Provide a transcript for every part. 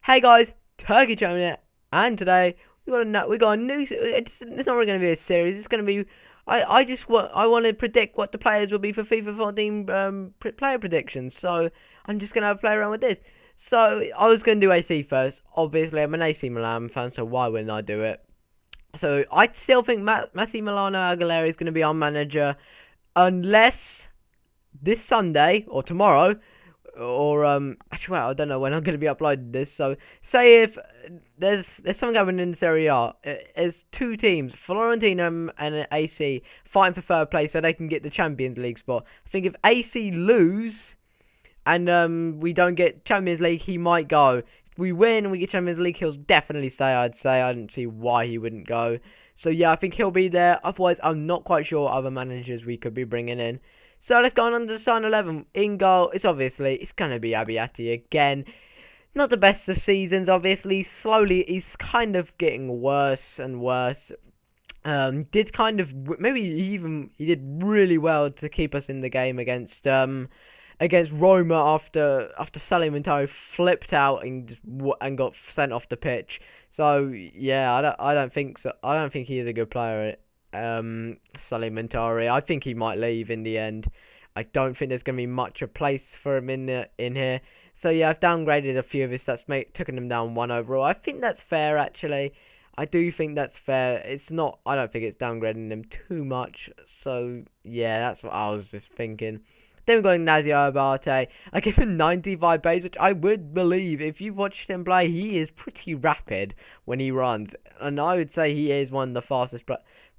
Hey guys, Turkey Champion here, and today we got a new. It's not really going to be a series. It's going to be. I want to predict what the players will be for FIFA 14 player predictions. So I'm just going to play around with this. So I was going to do AC first. Obviously, I'm an AC Milan fan, so why wouldn't I do it? So I still think Messi Milano Aguilera is going to be our manager, unless this Sunday or tomorrow or actually well, I don't know when I'm going to be uploading this. So say if there's something happening in Serie A, there's two teams, Fiorentina and AC, fighting for third place so they can get the Champions League spot. I think if AC lose and we don't get Champions League, he might go. If we win and we get Champions League, he'll definitely stay. I'd say I don't see why he wouldn't go. So yeah, I think he'll be there. Otherwise, I'm not quite sure other managers we could be bringing in. So let's go on to the starting 11. In goal, it's going to be Abiati again. Not the best of seasons, obviously. Slowly, he's kind of getting worse and worse. Did kind of, maybe he did really well to keep us in the game against Roma after Salimentaro flipped out and got sent off the pitch. So yeah, I don't think so. I don't think he is a good player. Salimentari. I think he might leave in the end. I don't think there's going to be much a place for him in here. So yeah, I've downgraded a few of his stats, taking him down one overall. I think that's fair actually. I do think that's fair. It's not. I don't think it's downgrading him too much. So yeah, that's what I was just thinking. Then we're going Nazio Abate. I give him 95 base, which I would believe. If you watched him play, he is pretty rapid when he runs. And I would say he is one of the fastest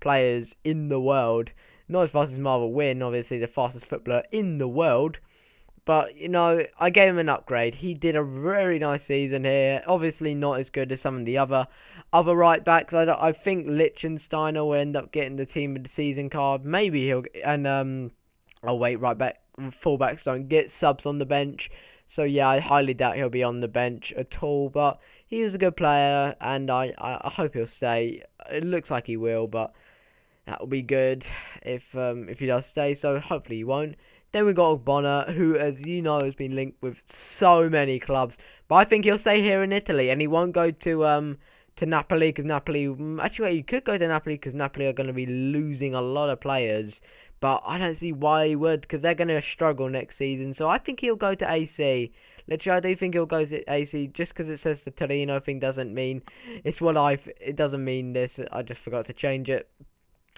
players in the world. Not as fast as Marvel Win, obviously the fastest footballer in the world. But, you know, I gave him an upgrade. He did a very nice season here. Obviously not as good as some of the other right backs. I think Liechtensteiner will end up getting the team of the season card. Maybe he'll... And, oh wait, right back. Fullbacks don't get subs on the bench. So, yeah, I highly doubt he'll be on the bench at all. But he is a good player, and I hope he'll stay. It looks like he will, but that will be good if he does stay. So, hopefully he won't. Then we got Ogbonna, who, as you know, has been linked with so many clubs. But I think he'll stay here in Italy, and he won't go to Napoli, because Napoli... Actually, he could go to Napoli, because Napoli are going to be losing a lot of players. But I don't see why he would, because they're going to struggle next season. So I think he'll go to AC. Literally, I do think he'll go to AC. Just because it says the Torino thing doesn't mean it's what it doesn't mean this. I just forgot to change it.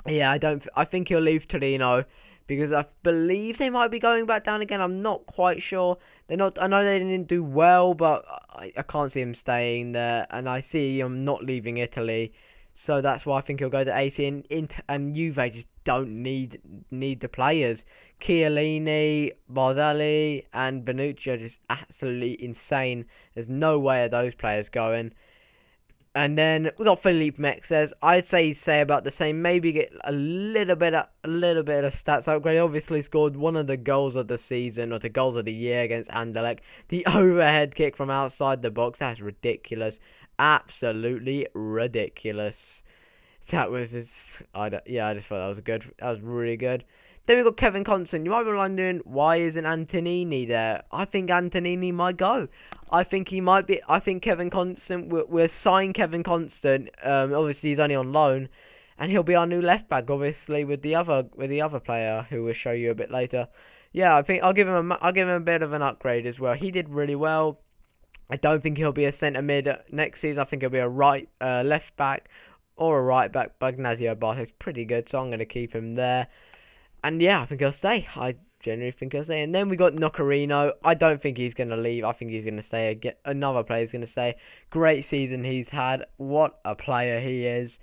Yeah, I think he'll leave Torino, because I believe they might be going back down again. I'm not quite sure. They're not. I know they didn't do well, but I can't see him staying there. And I see him not leaving Italy. So that's why I think he'll go to AC, and Juve just don't need the players. Chiellini, Barzali, and Bonucci are just absolutely insane. There's no way of those players going. And then we got Felipe Mexes. I'd say about the same. Maybe get a little bit of stats upgrade. Obviously scored one of the goals of the season, or the goals of the year against Anderlecht. The overhead kick from outside the box. That's ridiculous. Absolutely ridiculous. That was I just thought that was good. That was really good. Then we got Kevin Constant. You might be wondering, why isn't Antonini there? I think Antonini might go. I think he might be. I think Kevin Constant. We'll sign Kevin Constant. Obviously he's only on loan, and he'll be our new left back. Obviously with the other player who we'll show you a bit later. Yeah, I think I'll give him a bit of an upgrade as well. He did really well. I don't think he'll be a centre mid next season. I think he'll be a left back or a right back. Bagnazio Barto's pretty good, so I'm going to keep him there. And yeah, I think he'll stay. I genuinely think he'll stay. And then we got Nocerino. I don't think he's going to leave. I think he's going to stay. Another player's going to stay. Great season he's had. What a player he is.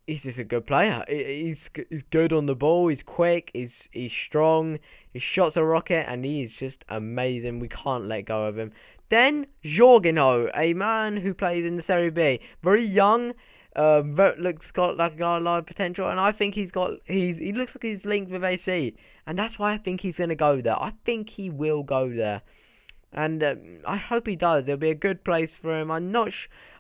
He's just a good player. He's good on the ball. He's quick. He's strong. His shots are rocket, and he's just amazing. We can't let go of him. Then Jorginho, a man who plays in the Serie B, very young. Looks got a lot of potential, and I think he looks like he's linked with AC, and that's why I think he's gonna go there. I think he will go there, and I hope he does. It'll be a good place for him. I'm not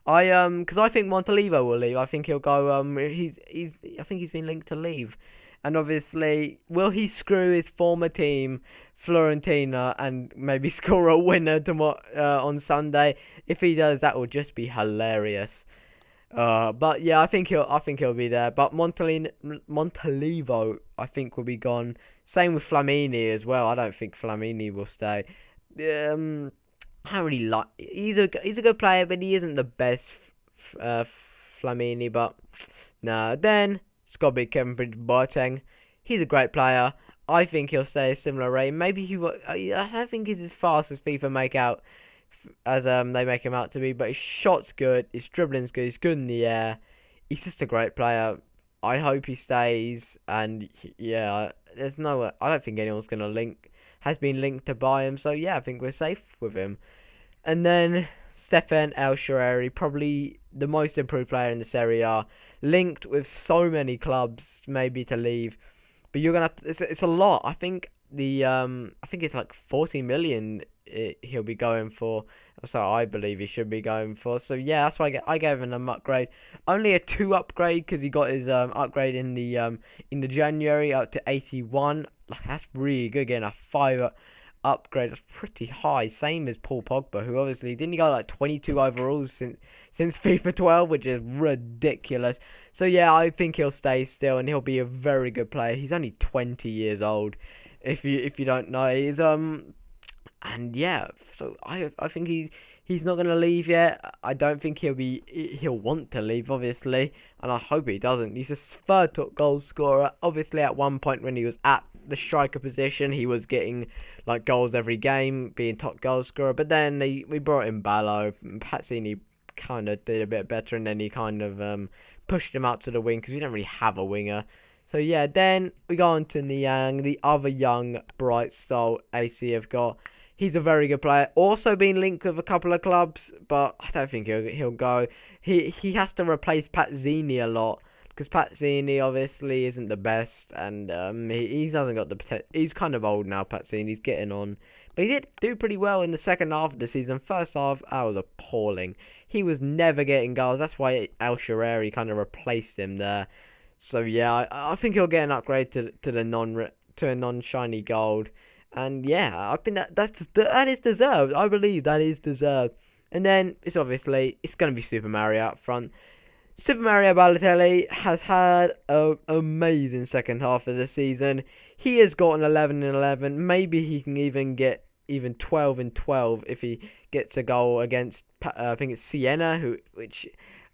because I think Montalivo will leave. I think he'll go. I think he's been linked to leave, And obviously, will he screw his former team, Florentina, and maybe score a winner tomorrow on Sunday? If he does, that will just be hilarious. But yeah, I think he'll be there. But Montalivo, I think, will be gone. Same with Flamini as well. I don't think Flamini will stay. Um, I don't really like. He's a good player, but he isn't the best. Flamini, but no. Then it's got to be Kevin Boateng. He's a great player. I think he'll stay a similar rate. Maybe he will. I don't think he's as fast as FIFA make out, as they make him out to be. But his shot's good. His dribbling's good. He's good in the air. He's just a great player. I hope he stays. And yeah, there's no. I don't think anyone's gonna has been linked to buy him. So yeah, I think we're safe with him. And then Stefan El Shaarawy, probably the most improved player in the Serie A, linked with so many clubs maybe to leave. But you're gonna have to, it's a lot. I think it's like 40 million he'll be going for. So I believe he should be going for. So yeah, that's why I gave him an upgrade. Only a 2 upgrade because he got his upgrade in the January up to 81. Like, that's really good. Getting a 5 upgrade. That's pretty high. Same as Paul Pogba, who obviously didn't he got like 22 overalls since FIFA 12, which is ridiculous. So yeah, I think he'll stay still and he'll be a very good player. He's only 20 years old. If you don't know, he's and yeah, so I think he's not gonna leave yet. I don't think he'll want to leave, obviously, and I hope he doesn't. He's a third top goal scorer. Obviously, at one point when he was at the striker position, he was getting like goals every game, being top goal scorer. But then we brought in Ballo. Pazzini kind of did a bit better, and then he kind of pushed him out to the wing because we don't really have a winger. So yeah, then we go on to Niang, the other young, bright star AC have got. He's a very good player. Also been linked with a couple of clubs, but I don't think he'll go. He has to replace Pazzini a lot because Pazzini obviously isn't the best, and he hasn't got the potential. He's kind of old now, Pazzini. He's getting on, but he did do pretty well in the second half of the season. First half, I was appalling. He was never getting goals. That's why El Shaarawy kind of replaced him there. So yeah, I think he'll get an upgrade to a non-shiny gold. And yeah, I think that is deserved. I believe that is deserved. And then it's going to be Super Mario up front. Super Mario Balotelli has had an amazing second half of the season. He has gotten 11 and 11. Maybe he can even get 12 and 12 if he gets a goal against I think it's Siena, which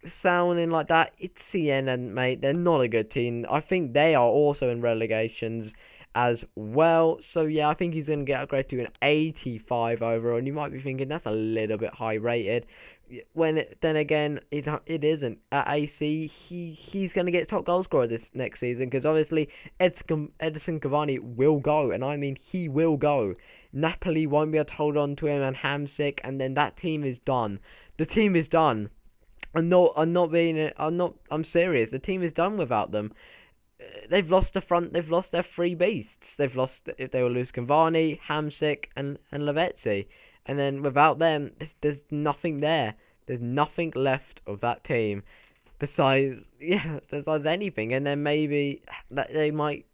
sounding like that. It's Siena, mate. They're not a good team. I think they are also in relegations as well. So yeah, I think he's going to get upgraded to an 85 overall, and you might be thinking that's a little bit high rated. Then again, it isn't. At AC, he's going to get top goal scorer this next season because obviously Edison Cavani will go, and I mean he will go. Napoli won't be able to hold on to him, and Hamsik, and then that team is done. The team is done. I'm serious. The team is done without them. They've lost the front. They've lost their 3 beasts. They will lose Cavani, Hamsik, and Lavezzi, and then without them, there's nothing there. There's nothing left of that team, besides anything. And then maybe that they might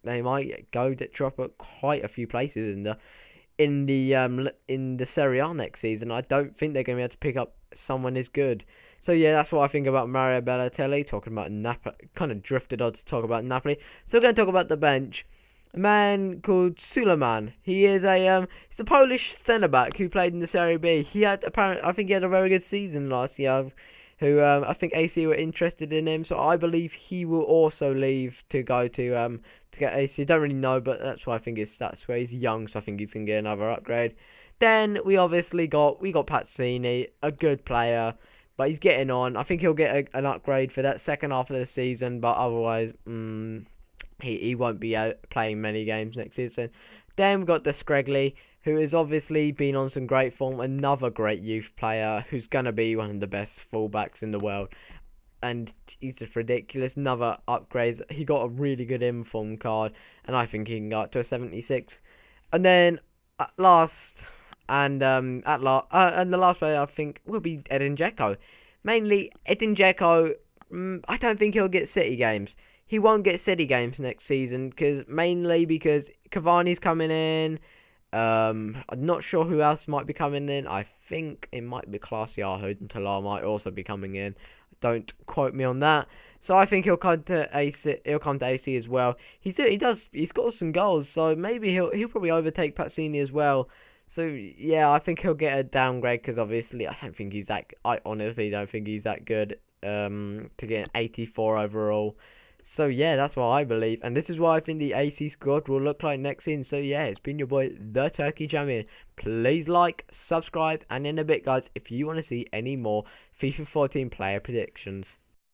go to drop at quite a few places in the Serie A next season. I don't think they're going to be able to pick up someone as good. So yeah, that's what I think about Mario Balotelli. Talking about Napoli, kind of drifted on to talk about Napoli. So we're going to talk about the bench. A man called Suleiman. He is he's the Polish centre back who played in the Serie B. I think he had a very good season last year. I think AC were interested in him. So I believe he will also leave to go to get AC. Don't really know, but that's why I think his stats where he's young. So I think he's gonna get another upgrade. Then we got Pazzini, a good player. But he's getting on. I think he'll get an upgrade for that second half of the season. But otherwise, he won't be playing many games next season. Then we've got the Scregly, who has obviously been on some great form. Another great youth player who's going to be one of the best fullbacks in the world. And he's just ridiculous. Another upgrade. He got a really good inform card. And I think he can go up to a 76. And then at last... And the last player I think will be Edin Dzeko. Mainly Edin Dzeko. I don't think he'll get City games. he won't get City games next season mainly because Cavani's coming in. I'm not sure who else might be coming in. I think it might be Classy Arhoud and Talar might also be coming in. Don't quote me on that. So I think he'll come to AC. He'll come to AC as well. He's got some goals, so maybe he'll probably overtake Pazzini as well. So yeah, I think he'll get a downgrade because obviously I honestly don't think he's that good. To get an 84 overall. So yeah, that's what I believe, and this is what I think the AC squad will look like next season. So yeah, it's been your boy, the Turkey Champion. Please like, subscribe, and in a bit, guys, if you want to see any more FIFA 14 player predictions.